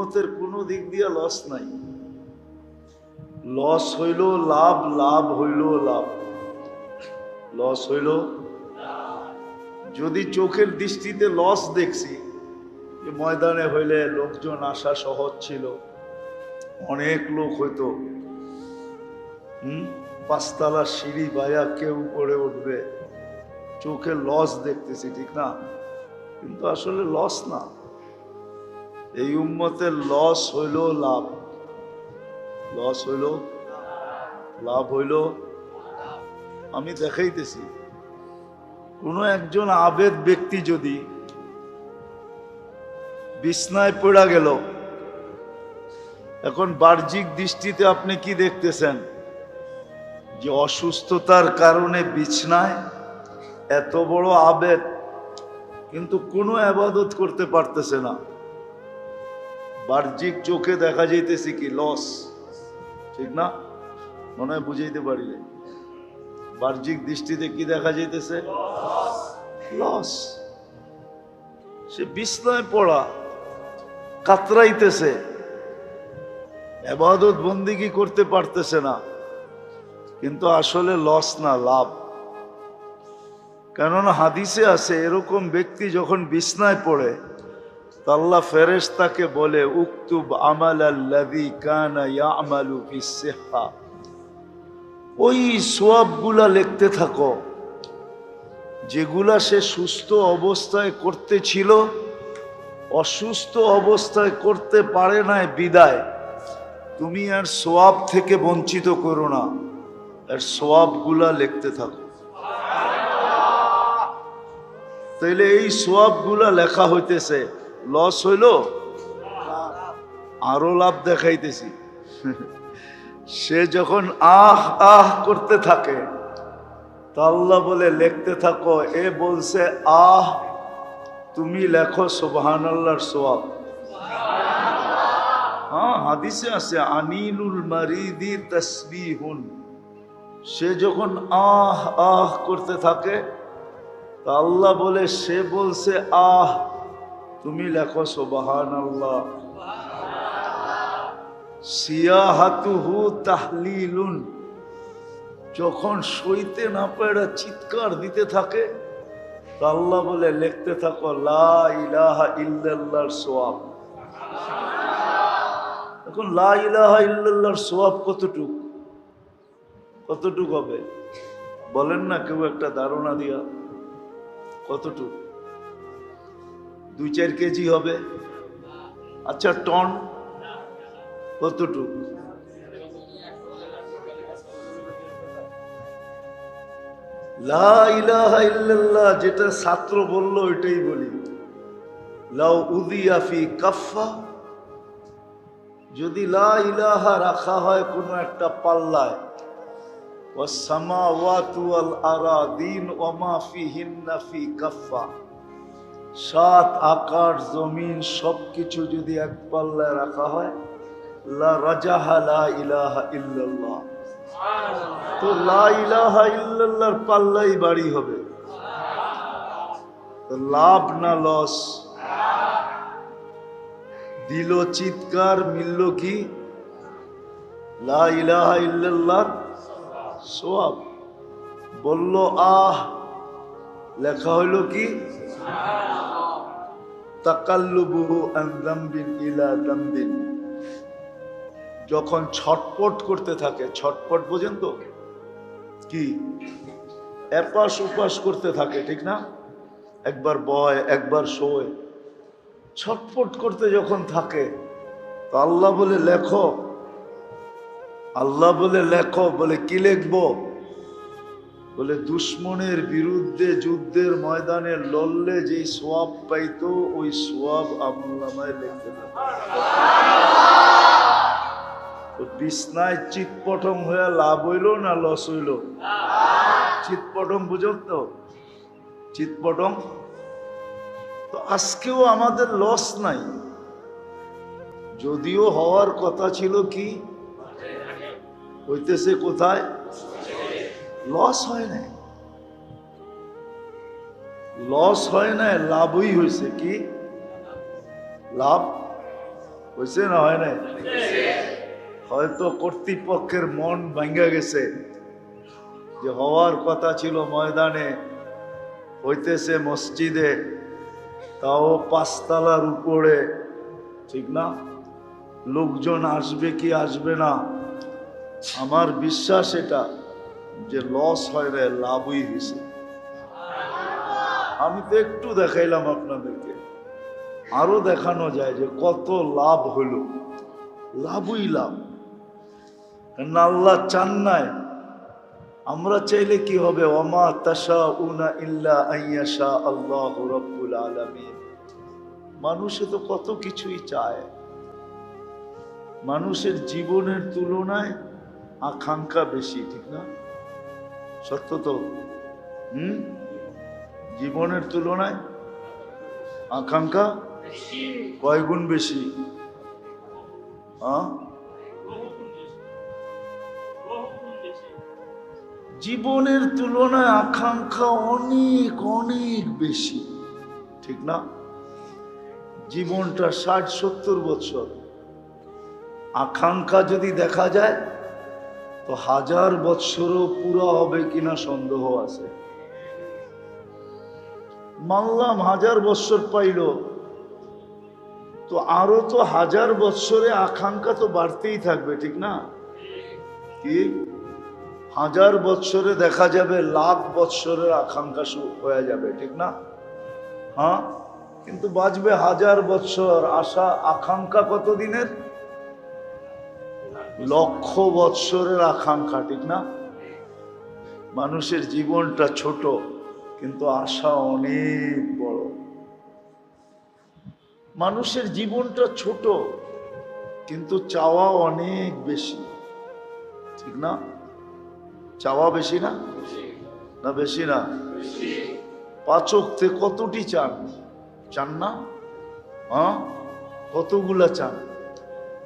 উম্মতের কোনো দিক দিয়ে লস নাই। লস হইল লাভ, লাভ হইল লাভ। লস হইল, যদি চোখের দৃষ্টিতে লস দেখছি, যে ময়দানে হইলে লোকজন আসা সহজ ছিল, অনেক লোক হইতো, পাঁচতলা সিঁড়ি বায়া কেউ উপরে উঠবে, চোখে লস দেখতেছি, ঠিক না? কিন্তু আসলে লস না, এই উম্মতের লস হইল লাভ। লস হইল, লাভ হইল। আমি দেখাইতেছি, কোনো একজন আবেদ ব্যক্তি যদি বিছনায় পড়া গেল, এখন বাহ্যিক দৃষ্টিতে আপনি কি দেখতেছেন? যে অসুস্থতার কারণে বিছনায়, এত বড় আবেদ কিন্তু কোনো ইবাদত করতে পারতেছে না। বাহ্যিক চোখে দেখা যাইতেছে কি লস, ঠিক না? মনে হয় বুঝাইতে পারিলে, বাহ্যিক দৃষ্টিতে কি দেখা যাইতেছে? লস। সে বিছনায় পড়া, কাতরাইতেছে, ইবাদত বন্দেগী করতে পারতেছে না, কিন্তু আসলে লস না, লাভ। কেননা হাদিসে আছে, এরকম ব্যক্তি যখন বিছনায় পড়ে, আল্লাহ ফেরেশতাকে বলে, উকতুব আমালাল্লাযী কানা ইয়ামালু ফিস-সিহহা, ওই সওয়াবগুলা লিখতে থাকো যেগুলা সে সুস্থ অবস্থায় করতে ছিল, অসুস্থ অবস্থায় করতে পারে নাই বিদায় তুমি আর সওয়াব থেকে বঞ্চিত করো না, আর সওয়াবগুলা লিখতে থাকো। তাইলে এই সওয়াবগুলা লেখা হইতেছে, লস হইল, আরো লাভ দেখাইতেছি। সে যখন আহ আহ করতে থাকে, তা আল্লাহ বলে লিখতে থাকো। এ বলছে আহ, তুমি লেখো সুবহানাল্লাহর সওয়াব। হ্যাঁ, হাদিসে আছে, আনিনুল মারিদি তাসবিহুন। সে যখন আহ আহ করতে থাকে, তা আল্লাহ বলে, সে বলছে আহ, তুমি লেখো সুবহানাল্লাহ। সিয়াহাতুহু তাহলিলুন, যখন সইতে না পারে চিৎকার দিতে থাকে, তা আল্লাহ বলে লিখতে থাকো লা ইলাহা ইল্লাল্লাহর সওয়াব। এখন লা ইলাহা ইল্লাল্লাহর সওয়াব কতটুক, কতটুক হবে বলেন না, কেউ একটা ধারণা দিয়া? কতটুক? 2-4 কেজি হবে? আচ্ছা, টন কতটুক? লা ইলাহা ইল্লাল্লাহ যেটা ছাত্র বলল ওইটাই বলি, লাউ উযিয়া ফি কাফফা, যদি লা ইলাহা রাখা হয় কোনো একটা পাল্লায়, ওয়াস সামাওয়াতু ওয়াল আরাদিন ওয়া মা ফিহিন্না ফি কাফফা, 7 আকাশ জমিন সবকিছু যদি এক পাল্লায় রাখা হয়, লা রাজাহা লা ইলাহা ইল্লাল্লাহ, তো লা ইলাহা ইল্লাল্লাহর পাল্লাই বাড়ি হবে। তো লাভ না লস? দিল চিৎকার, মিলল কি? লা ইলাহা ইল্লাল্লাহর সওয়াব। বলল আহ, লেখা হইল কি? তাকাল্লুবুহু আন যামবিন ইলা যামবিন। যখন ছটপট করতে থাকে, ছটপট বোঝেন তো কি? এপাশ উপাস করতে থাকে, ঠিক না? একবার বয়, একবার শোয়, ছটপট করতে যখন থাকে, তো আল্লাহ বলে লেখো। আল্লাহ বলে লেখো। বলে কি লিখবো? বলে দুশ্মনের বিরুদ্ধে যুদ্ধের ময়দানে লড়লে যে সওয়াব পাইতো, ওই সওয়াব আমলনামায় লিখতে থাকে। বিছনায় চিৎপটং হয়ে লাভ হইল না লস হইল? চিৎপটং বুঝো তো? চিৎপটং। তো আজকেও আমাদের লস নাই, যদিও হওয়ার কথা ছিল। কি হইতেছে? কোথায়? লস হয় নাই, লস হয় নাই, লাভই হয়েছে। কি লাভ? হয়েছে না হয় নাই? হয়তো কর্তৃপক্ষের মন ভাঙ্গা গেছে, যে হওয়ার কথা ছিল ময়দানে, হইতেছে মসজিদে, তাও 5 তলার উপরে, ঠিক না? লোকজন আসবে কি আসবে না? আমার বিশ্বাস এটা যে লস হয় রে, লাভই হয়েছে। আমি তো একটু দেখাইলাম আপনাদেরকে, আরো দেখানো যায় যে কত লাভ হইল। লাভই লাভ, কারণ আল্লাহ চান নাই। আমরা চাইলে কি হবে? ওমা তাশাউনা ইল্লা আইয়াশা আল্লাহু রাব্বুল আলামিন। মানুষে তো কত কিছুই চায়। মানুষের জীবনের তুলনায় আকাঙ্ক্ষা বেশি, ঠিক না? সত্য তো? জীবনের তুলনায় আকাঙ্ক্ষা কয় গুণ বেশি? জীবনের তুলনায় আকাঙ্ক্ষা অনেক অনেক বেশি, ঠিক না? জীবনটা 60-70 বছর, আকাঙ্ক্ষা যদি দেখা যায় তো 1000 বৎসরও পুরো হবে কিনা সন্দেহ আছে। মানলাম 1000 বৎসর পাইল, তো আরো তো 1000 বৎসরে আকাঙ্ক্ষা তো বাড়তেই থাকবে, ঠিক না? কি 1000 বৎসরে দেখা যাবে লাখ বৎসরের আকাঙ্ক্ষা হয়ে যাবে, ঠিক না? হ্যাঁ, কিন্তু বাঁচবে 1000 বৎসর, আশা আকাঙ্ক্ষা কত দিনের? লক্ষ বৎসরের আকাঙ্ক্ষা, ঠিক না? মানুষের জীবনটা ছোট কিন্তু আশা অনেক বড়। মানুষের জীবনটা ছোট কিন্তু চাওয়া অনেক বেশি, ঠিক না? চাওয়া বেশি না? না বেশি না? 5 ওয়াক্তে কতটি চান? চান না? হ্যাঁ, কতগুলা চান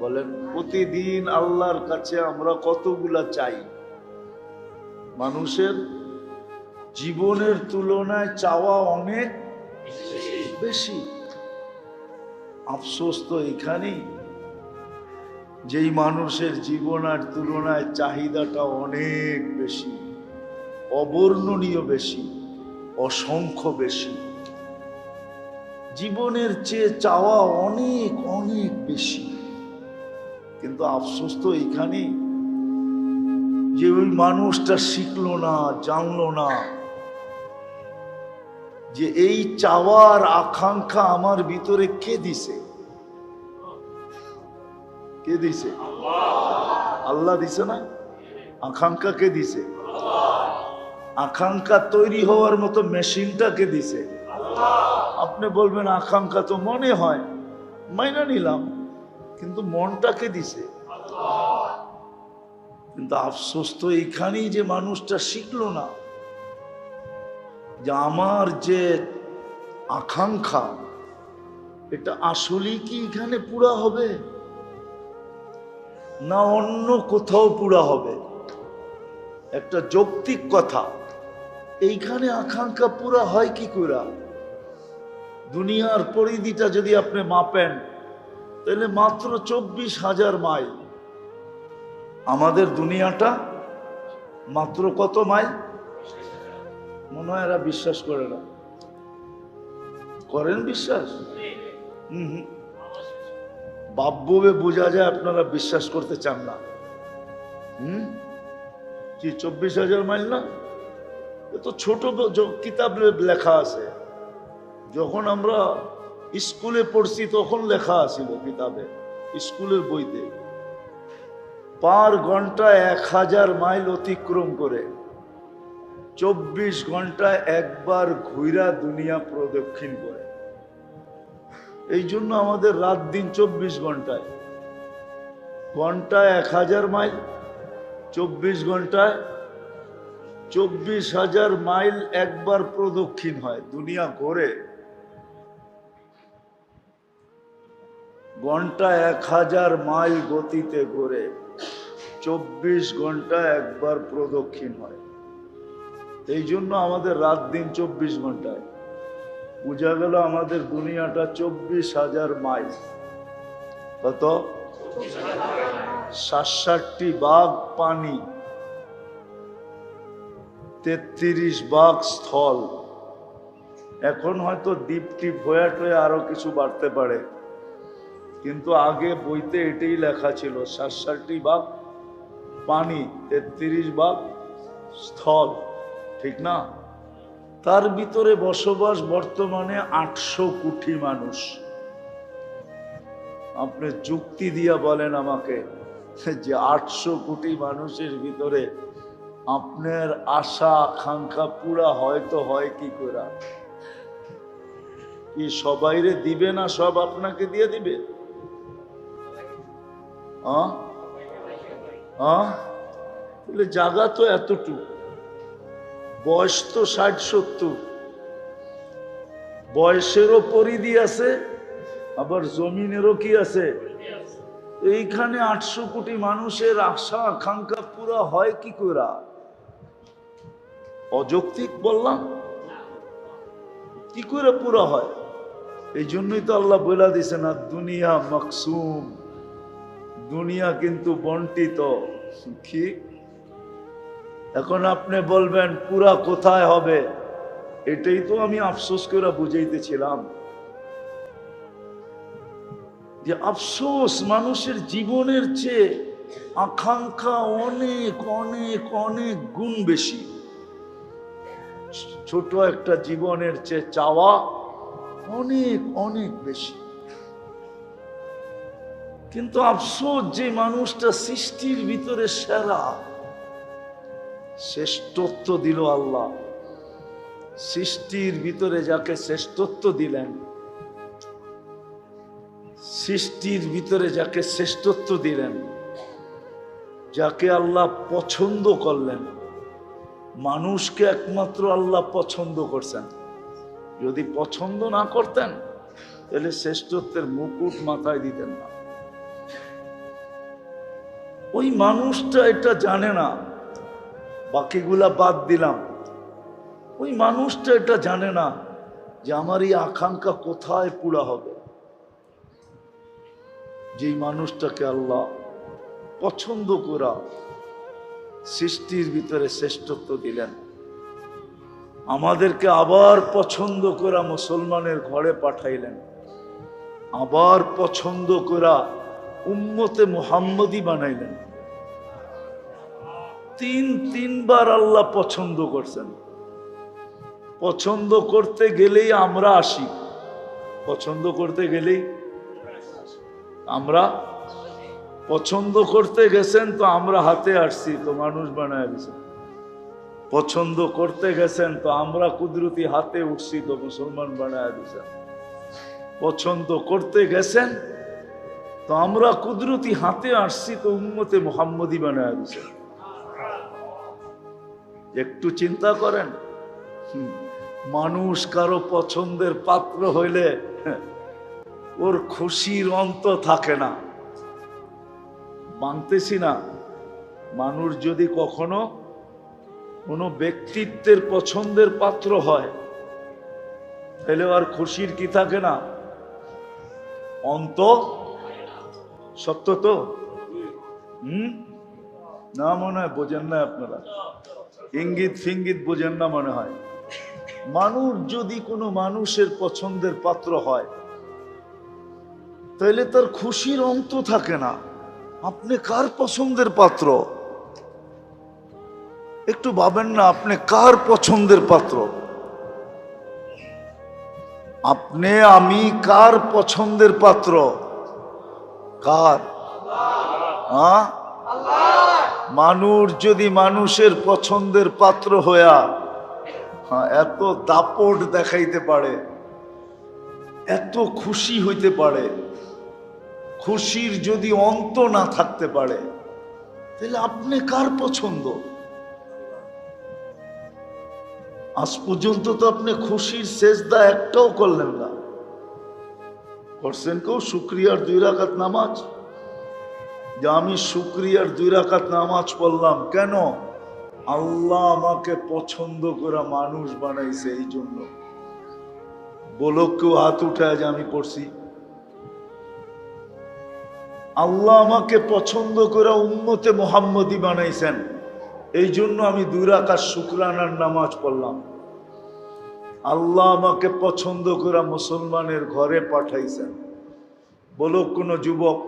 বলেন? প্রতিদিন আল্লাহর কাছে আমরা কতগুলা চাই? মানুষের জীবনের তুলনায় চাওয়া অনেক বেশি। আফসোস তো এখানেই, যেই মানুষের জীবনের তুলনায় চাহিদাটা অনেক বেশি, অবর্ণনীয় বেশি, অসংখ্য বেশি। জীবনের চেয়ে চাওয়া অনেক অনেক বেশি, কিন্তু আফসোস তো এখানেই যে ওই মানুষটা শিখলো না, জানলো না যে এই চাওয়ার আকাঙ্ক্ষা আমার ভিতরে কে দিছে? কে দিছে? আল্লাহ দিছে না? আকাঙ্ক্ষা কে দিছে? আকাঙ্ক্ষা তৈরি হওয়ার মতো মেশিনটা কে দিছে? আপনি বলবেন আকাঙ্ক্ষা তো মনে হয়, মাইনা নিলাম, কিন্তু মনটা কে দিছে? কিন্তু আফসোস তো এইখানেই যে মানুষটা শিখলো না যে আমার যে আকাঙ্ক্ষা এটা আসলেই কি এখানে পুরা হবে না অন্য কোথাও পুরা হবে? একটা যৌক্তিক কথা, এইখানে আকাঙ্ক্ষা পুরা হয় কি করে? দুনিয়ার পরিধিটা যদি আপনি মাপেন তাহলে মাত্র 24,000 মাইল। আমাদের দুনিয়াটা মাত্র কত মাইল? মনে হয় এরা বিশ্বাস করে না। করেন বিশ্বাস? বাব্যবে বোঝা যায় আপনারা বিশ্বাস করতে চান না। কি 24,000 মাইল না? এ তো ছোট কিতাবে লেখা আছে। যখন আমরা স্কুলে পড়ছি তখন লেখা আছিল কিতাবে, স্কুলের বইতে, পার ঘন্টায় 1000 মাইল অতিক্রম করে 24 ঘন্টায় একবার ঘুরা দুনিয়া প্রদক্ষিণ করে। এই জন্য আমাদের রাত দিন 24 ঘন্টায়, ঘন্টায় 1000 মাইল, 24 ঘন্টায় 24,000 মাইল একবার প্রদক্ষিণ হয়, দুনিয়া ঘোরে। ঘন্টায় 1000 মাইল গতিতে ঘোরে, 24 ঘন্টায় একবার প্রদক্ষিণ হয়। এই জন্য আমাদের রাত দিন 24 ঘন্টায়। বোঝা গেল আমাদের দুনিয়াটা 24,000 মাইল। কত? ৬৭টি ভাগ পানি, ৩৩ ভাগ স্থল। এখন হয়তো দ্বীপ টিপ হয়ে টয়ে আরো কিছু বাড়তে পারে, কিন্তু আগে বইতে এটাই লেখা ছিল, ৬৭টি ভাগ পানি, ৩৩ ভাগ স্থল, ঠিক না? তার ভিতরে বসবাস বর্তমানে ৮০০ কোটি মানুষ। আপনি যুক্তি দিয়া বলেন আমাকে যে ৮০০ কোটি মানুষের ভিতরে আপনার আশা আকাঙ্ক্ষা পুরা হয়তো হয় কি করে? কি সবাইরে দিবে না? সব আপনাকে দিয়ে দিবে? তাহলে জায়গা তো এতটুকু, বয়স তো ৬০-৭০, বয়সেরও পরিধি আছে, আবার জমিনেরও কি আছে। এইখানে ৮০০ কোটি মানুষের আশা আকাঙ্ক্ষা পুরা হয় কি করে? অযৌক্তিক বললাম, কি করে পুরা হয়? এই জন্যই তো আল্লাহ বলে দিছে না, দুনিয়া মাকসুম, দুনিয়া কিন্তু বন্টিত। কি এখন আপনি বলবেন পুরা কোথায় হবে? এটাই তো আমি আফসোস করে বুঝাইতেছিলাম যে আফসোস মানুষের জীবনের চেয়ে আকাঙ্ক্ষা অনেক অনেক অনেক গুণ বেশি। ছোট একটা জীবনের চেয়ে চাওয়া অনেক অনেক বেশি। কিন্তু আফসোস যে মানুষটা সৃষ্টির ভিতরে সেরা, শ্রেষ্ঠত্ব দিল আল্লাহ, সৃষ্টির ভিতরে যাকে শ্রেষ্ঠত্ব দিলেন, সৃষ্টির ভিতরে যাকে শ্রেষ্ঠত্ব দিলেন, যাকে আল্লাহ পছন্দ করলেন। মানুষকে একমাত্র আল্লাহ পছন্দ করছেন, যদি পছন্দ না করতেন তাহলে শ্রেষ্ঠত্বের মুকুট মাথায় দিতেন না। ওই মানুষটা এটা জানে না, বাকিগুলা বাদ দিলাম, ওই মানুষটা এটা জানে না যে আমার এই আকাঙ্ক্ষা কোথায় পুরা হবে। যেই মানুষটাকে আল্লাহ পছন্দ করা সৃষ্টির ভিতরে শ্রেষ্ঠত্ব দিলেন, আমাদেরকে আবার পছন্দ করা মুসলমানের ঘরে পাঠাইলেন, আবার পছন্দ করা উম্মতে মুহাম্মদী বানাইলেন। তিনবার আল্লাহ পছন্দ করছেন। পছন্দ করতে গেলেই আমরা আসি, পছন্দ করতে গেলেই আমরা, পছন্দ করতে গেছেন তো আমরা হাতে আসছি, তো মানুষ বানায় দিয়েছেন। পছন্দ করতে গেছেন তো আমরা কুদরতি হাতে উঠছি, তো মুসলমান বানায় দিয়েছেন। পছন্দ করতে গেছেন তো আমরা কুদরতি হাতে আসছি, তো উম্মতে মুহাম্মদী বানায় দিয়েছেন। একটু চিন্তা করেন, মানুষ কারো পছন্দের পাত্র হইলে ওর খুশির অন্ত থাকে না। মানতেছি না, মানুষ যদি কখনো কোনো ব্যক্তিত্বের পছন্দের পাত্র হয় তাহলে আর খুশির কি থাকে না, অন্ত। সত্য তো? না মনে হয় বোঝেন না আপনারা, ইঙ্গিত ফিঙ্গিত বোঝেন না মনে হয়। মানুষ যদি কোনো মানুষের পছন্দের পাত্র হয় তাহলে তার খুশির অন্ত থাকে না। আপনি কার পছন্দের পাত্র? একটু ভাবেন না, আপনি কার পছন্দের পাত্র? আপনি আমি কার পছন্দের পাত্র? কার? মানুষ যদি মানুষের পছন্দের পাত্র হইয়া এত দাপট দেখাইতে পারে, এত খুশি হইতে পারে, খুশির যদি অন্ত না থাকতে পারে, তাহলে আপনি কার পছন্দ? আজ পর্যন্ত তো আপনি খুশির সেজদা একটাও করলেন না। করছেন কেউ শুকরিয়ার 2 রাকাত নামাজ? যে আমি শুকরিয়ার 2 রাকাত নামাজ পড়লাম, কেন? আল্লাহ আমাকে পছন্দ করা মানুষ বানাইছে এই জন্য। বলো কেউ হাত উঠায় যে আমি করছি? আল্লাহ আমাকে পছন্দ করে উম্মতে মুহাম্মদী বানাইছেন, এই জন্য আমি 2 রাকাত শুকরানার নামাজ পড়লাম। আল্লাহ আমাকে পছন্দ করে মুসলমানের ঘরে পাঠাইছেন। বলুক কোনো যুবক,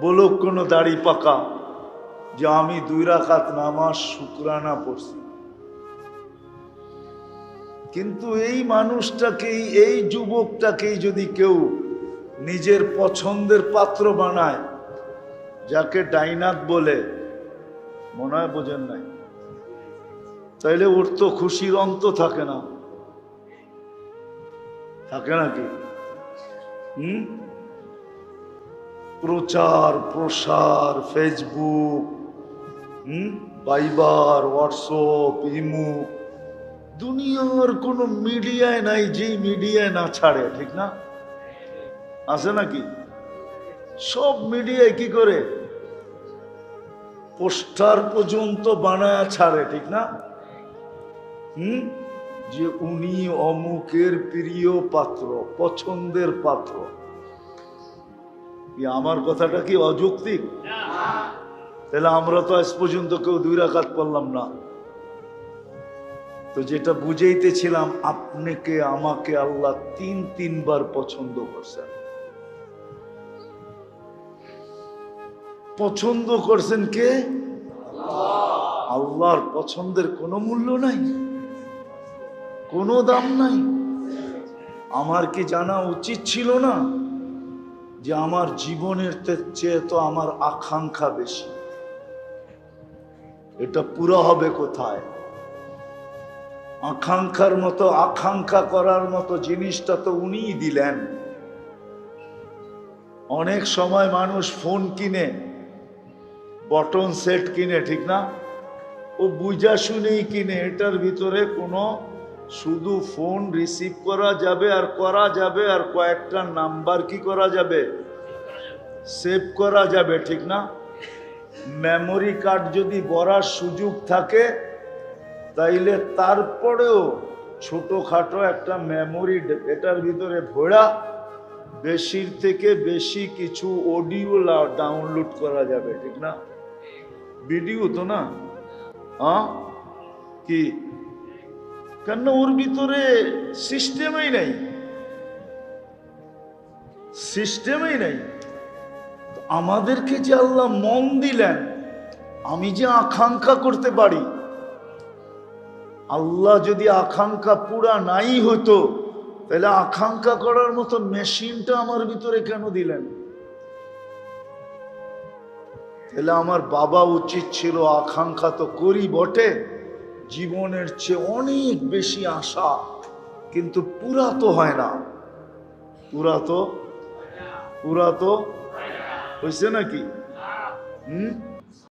বলুক কোনো দাড়ি পাকা যে আমি 2 রাকাত নামাজ শুকরানা পড়ছি। কিন্তু এই মানুষটাকেই, এই যুবকটাকেই যদি কেউ নিজের পছন্দের পাত্র বানায়, যাকে ডাইনাত বলে, মনে হয় বোঝেন নাই, তাইলে ওর তো খুশির অন্ত থাকে না, থাকে নাকি? প্রচার প্রসার, ফেসবুক, ভাইবার, হোয়াটসঅ্যাপ, ইমো, দুনিয়ার কোন মিডিয়ায় নাই যে মিডিয়ায় না ছাড়ে, ঠিক না? আছে নাকি? সব মিডিয়ায় কি করে পোস্টার পর্যন্ত বানায় ছাড়ে, ঠিক না? যে উনি অমুকের প্রিয় পাত্র, পছন্দের পাত্র। আমার কথাটা কি অযৌক্তিক? তাহলে আমরা তো আজ পর্যন্ত কেউ 2 রাকাত পড়লাম না। তো যেটা বুঝাইতেছিলাম, আপনাকে আমাকে আল্লাহ 3 বার পছন্দ করছেন। পছন্দ করছেন কে? আল্লাহর পছন্দের কোনো মূল্য নাই, কোনো দাম নাই। আমার কি জানা উচিত ছিল না যে আমার জীবনের চেয়ে তো আমার আকাঙ্ক্ষা বেশি, এটা পুরো হবে কোথায়? আকাঙ্ক্ষার মতো, আকাঙ্ক্ষা করার মতো জিনিসটা তো উনিই দিলেন। অনেক সময় মানুষ ফোন কিনে, বটন সেট কিনে, ঠিক না? ও বুঝা শুনেই কিনে, এটার ভিতরে কোনো শুধু ফোন রিসিভ করা যাবে আর করা যাবে, আর কয়েকটা নাম্বার কি করা যাবে, সেভ করা যাবে, ঠিক না? মেমোরি কার্ড যদি ভরার সুযোগ থাকে, তাইলে তারপরেও ছোটখাটো একটা মেমোরি এটার ভিতরে ভরা বেশির থেকে বেশি কিছু অডিও ডাউনলোড করা যাবে, ঠিক না? ভিডিও তো না, কি? কেন ওর ভিতরে সিস্টেমই নাই, সিস্টেমই নাই। আমাদেরকে যে আল্লাহ মন দিলেন, আমি যে আকাঙ্ক্ষা করতে পারি, আল্লাহ যদি আকাঙ্ক্ষা পুরা নাই হতো, তাহলে আকাঙ্ক্ষা করার মতো মেশিনটা আমার ভিতরে কেন দিলেন? তাহলে আমার বাবা উচিত ছিল, আকাঙ্ক্ষা তো করি বটে, জীবনের চেয়ে অনেক বেশি আশা, কিন্তু পুরা তো হয় না। পুরা তো হয়েছে নাকি?